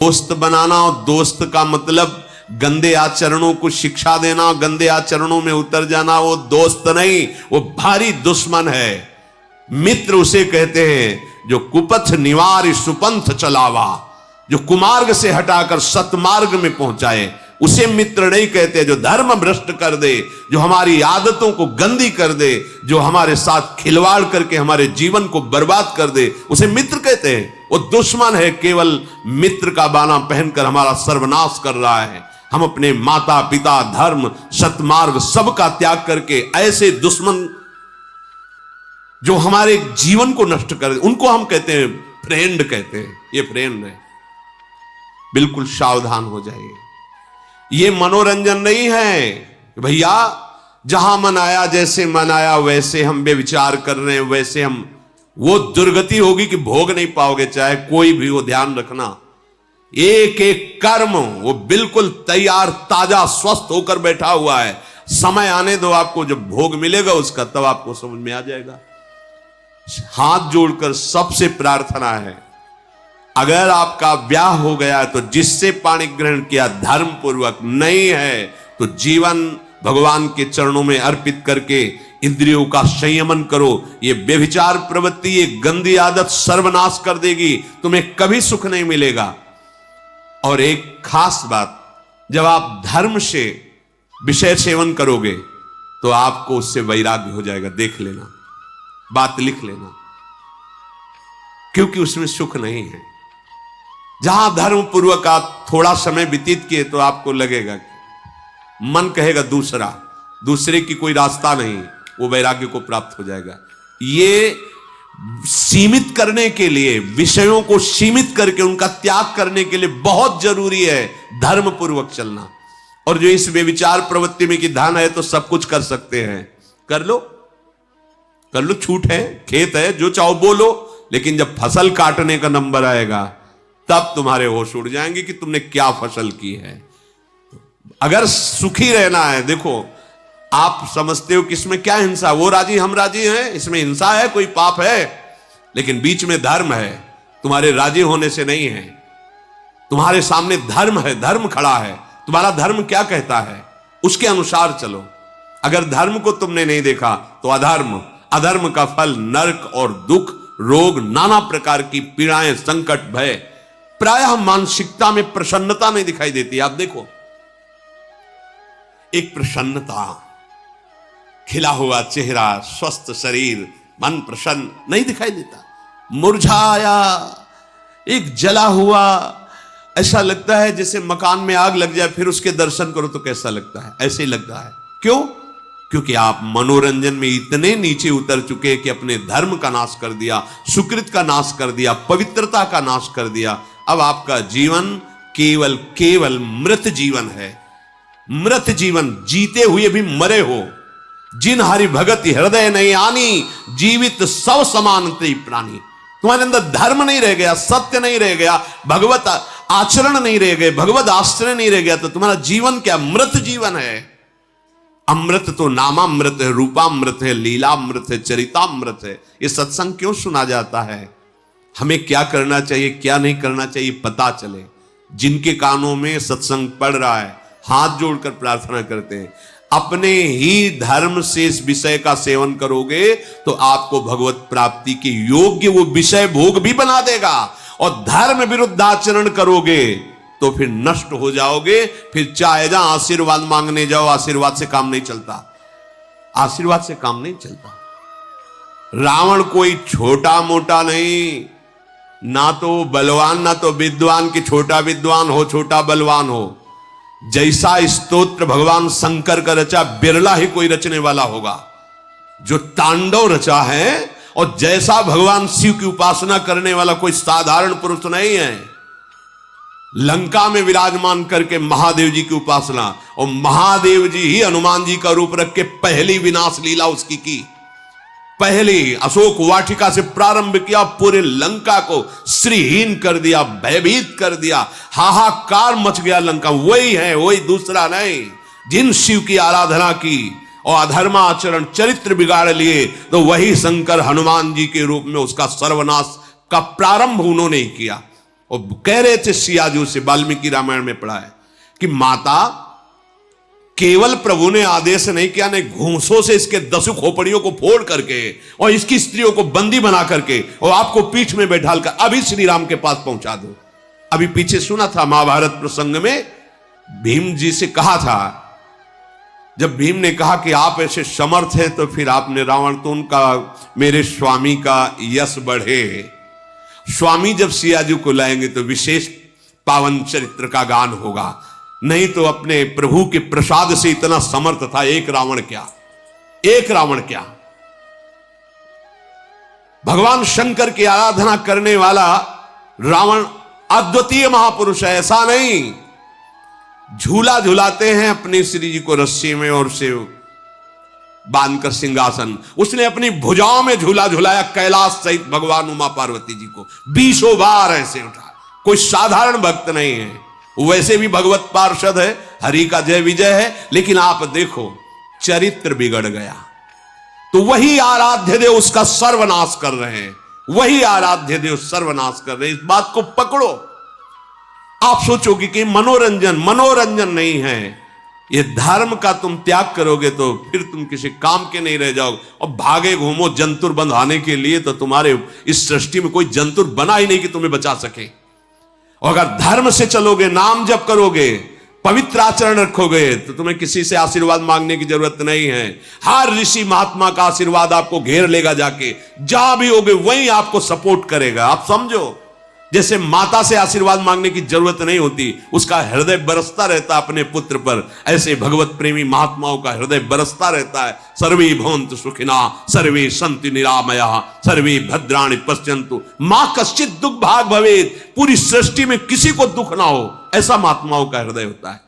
दोस्त बनाना, और दोस्त का मतलब गंदे आचरणों को शिक्षा देना, गंदे आचरणों में उतर जाना, वो दोस्त नहीं, वो भारी दुश्मन है। मित्र उसे कहते हैं जो कुपथ निवार सुपंथ चलावा, जो कुमार्ग से हटाकर सतमार्ग में पहुंचाए, उसे मित्र नहीं कहते। जो धर्म भ्रष्ट कर दे, जो हमारी आदतों को गंदी कर दे, जो हमारे साथ खिलवाड़ करके हमारे जीवन को बर्बाद कर दे, उसे मित्र कहते हैं। वो दुश्मन है, केवल मित्र का बाना पहनकर हमारा सर्वनाश कर रहा है। हम अपने माता पिता, धर्म, सतमार्ग सबका त्याग करके ऐसे दुश्मन जो हमारे जीवन को नष्ट कर दे, उनको हम कहते हैं फ्रेंड कहते हैं। ये फ्रेंड है, बिल्कुल सावधान हो जाइए। ये मनोरंजन नहीं है भैया, जहां मन आया, जैसे मन आया वैसे हम बेविचार कर रहे हैं, वैसे हम, वो दुर्गति होगी कि भोग नहीं पाओगे, चाहे कोई भी हो। ध्यान रखना, एक एक कर्म वो बिल्कुल तैयार, ताजा, स्वस्थ होकर बैठा हुआ है। समय आने दो, आपको जब भोग मिलेगा उसका, तब आपको समझ में आ जाएगा। हाथ जोड़कर सबसे प्रार्थना है, अगर आपका ब्याह हो गया तो जिससे पाणी ग्रहण किया धर्म पूर्वक, नहीं है तो जीवन भगवान के चरणों में अर्पित करके इंद्रियों का संयमन करो। ये व्यभिचार प्रवृत्ति, ये गंदी आदत सर्वनाश कर देगी, तुम्हें कभी सुख नहीं मिलेगा। और एक खास बात, जब आप धर्म से विषय सेवन करोगे तो आपको उससे वैराग्य हो जाएगा। देख लेना, बात लिख लेना, क्योंकि उसमें सुख नहीं है। जहां धर्म पूर्वक आप थोड़ा समय व्यतीत किए तो आपको लगेगा कि मन कहेगा दूसरे की कोई रास्ता नहीं, वो वैराग्य को प्राप्त हो जाएगा। ये सीमित करने के लिए, विषयों को सीमित करके उनका त्याग करने के लिए बहुत जरूरी है धर्म पूर्वक चलना। और जो इस व्यभिचार प्रवृत्ति में कि धन है तो सब कुछ कर सकते हैं, कर लो, छूट है, खेत है, जो चाहो बोलो, लेकिन जब फसल काटने का नंबर आएगा तब तुम्हारे होश उड़ जाएंगे कि तुमने क्या फसल की है। अगर सुखी रहना है, देखो आप समझते हो कि इसमें क्या हिंसा, वो राजी हम राजी हैं, इसमें हिंसा है, कोई पाप है, लेकिन बीच में धर्म है। तुम्हारे राजी होने से नहीं है, तुम्हारे सामने धर्म है, धर्म खड़ा है। तुम्हारा धर्म क्या कहता है उसके अनुसार चलो। अगर धर्म को तुमने नहीं देखा तो अधर्म, अधर्म का फल नरक और दुख, रोग, नाना प्रकार की पीड़ाएं, संकट, भय। प्रायः मानसिकता में प्रसन्नता नहीं दिखाई देती। आप देखो, एक प्रसन्नता, खिला हुआ चेहरा, स्वस्थ शरीर, मन प्रसन्न नहीं दिखाई देता। मुरझाया, एक जला हुआ, ऐसा लगता है जैसे मकान में आग लग जाए, फिर उसके दर्शन करो तो कैसा लगता है, ऐसे ही लगता है। क्यों? क्योंकि आप मनोरंजन में इतने नीचे उतर चुके कि अपने धर्म का नाश कर दिया, सुकृत का नाश कर दिया, पवित्रता का नाश कर दिया। अब आपका जीवन केवल मृत जीवन है। मृत जीवन, जीते हुए भी मरे हो। जिन हरि भगत हृदय नहीं आनी, जीवित सब समानते प्राणी। तुम्हारे अंदर धर्म नहीं रह गया, सत्य नहीं रह गया, भगवत आचरण नहीं रह गए, भगवत आश्रय नहीं रह गया, तो तुम्हारा जीवन क्या? मृत जीवन है। अमृत तो नामामृत है, रूपामृत है, लीलामृत है, चरितामृत है। ये सत्संग क्यों सुना जाता है? हमें क्या करना चाहिए, क्या नहीं करना चाहिए पता चले। जिनके कानों में सत्संग पड़ रहा है, हाथ जोड़कर प्रार्थना करते हैं, अपने ही धर्म से इस विषय का सेवन करोगे तो आपको भगवत प्राप्ति के योग्य वो विषय भोग भी बना देगा। और धर्म विरुद्ध आचरण करोगे तो फिर नष्ट हो जाओगे। फिर चाहे जहां आशीर्वाद मांगने जाओ, आशीर्वाद से काम नहीं चलता, आशीर्वाद से काम नहीं चलता। रावण कोई छोटा मोटा नहीं, ना तो बलवान ना तो विद्वान, की छोटा विद्वान हो छोटा बलवान हो। जैसा स्तोत्र भगवान शंकर का रचा, बिरला ही कोई रचने वाला होगा जो तांडव रचा है। और जैसा भगवान शिव की उपासना करने वाला कोई साधारण पुरुष नहीं है। लंका में विराजमान करके महादेव जी की उपासना, और महादेव जी ही हनुमान जी का रूप रख के पहली विनाश लीला उसकी की। पहली अशोक वाटिका से प्रारंभ किया, पूरे लंका को श्रीहीन कर दिया, भयभीत कर दिया, हाहाकार मच गया लंका। वही है, वही, दूसरा नहीं। जिन शिव की आराधना की और अधर्माचरण, चरित्र बिगाड़ लिए, तो वही शंकर हनुमान जी के रूप में उसका सर्वनाश का प्रारंभ उन्होंने ही किया। और कह रहे थे सियाजू से, वाल्मीकि रामायण में पढ़ा है कि माता केवल प्रभु ने आदेश नहीं किया, ने घूंसों से इसके 10 खोपड़ियों को फोड़ करके और इसकी स्त्रियों को बंदी बना करके और आपको पीठ में बैठाल कर अभी श्री राम के पास पहुंचा दो। अभी पीछे सुना था महाभारत प्रसंग में भीम जी से कहा था, जब भीम ने कहा कि आप ऐसे समर्थ हैं तो फिर आपने रावण, तो उनका मेरे स्वामी का यश बढ़े। स्वामी जब सियाजू को लाएंगे तो विशेष पावन चरित्र का गान होगा, नहीं तो अपने प्रभु के प्रसाद से इतना समर्थ था। एक रावण क्या, भगवान शंकर की आराधना करने वाला रावण अद्वितीय महापुरुष है, ऐसा नहीं। झूला झुलाते हैं अपनी श्री जी को रस्सी में और से बांधकर सिंहासन, उसने अपनी भुजाओं में झूला झुलाया कैलाश सहित भगवान उमा पार्वती जी को 20 बार ऐसे उठा। कोई साधारण भक्त नहीं है, वैसे भी भगवत पार्षद है, हरि का जय विजय है, लेकिन आप देखो चरित्र बिगड़ गया तो वही आराध्य देव उसका सर्वनाश कर रहे हैं, वही आराध्य देव सर्वनाश कर रहे हैं। इस बात को पकड़ो। आप सोचोगे कि मनोरंजन नहीं है, ये धर्म का तुम त्याग करोगे तो फिर तुम किसी काम के नहीं रह जाओगे। और भागे घूमो जंतुर बंधाने के लिए, तो तुम्हारे इस सृष्टि में कोई जंतुर बना ही नहीं कि तुम्हें बचा सके। और अगर धर्म से चलोगे, नाम जप करोगे, पवित्र आचरण रखोगे, तो तुम्हें किसी से आशीर्वाद मांगने की जरूरत नहीं है। हर ऋषि महात्मा का आशीर्वाद आपको घेर लेगा, जाके जहां भी होगे वहीं आपको सपोर्ट करेगा। आप समझो, जैसे माता से आशीर्वाद मांगने की जरूरत नहीं होती, उसका हृदय बरसता रहता अपने पुत्र पर, ऐसे भगवत प्रेमी महात्माओं का हृदय बरसता रहता है। सर्वे भवन्तु सुखिना सर्वे सन्तु निरामयाः सर्वे भद्राणि पश्यन्तु मां कश्चित् दुख भाग भवेत्। पूरी सृष्टि में किसी को दुख ना हो, ऐसा महात्माओं का हृदय होता है।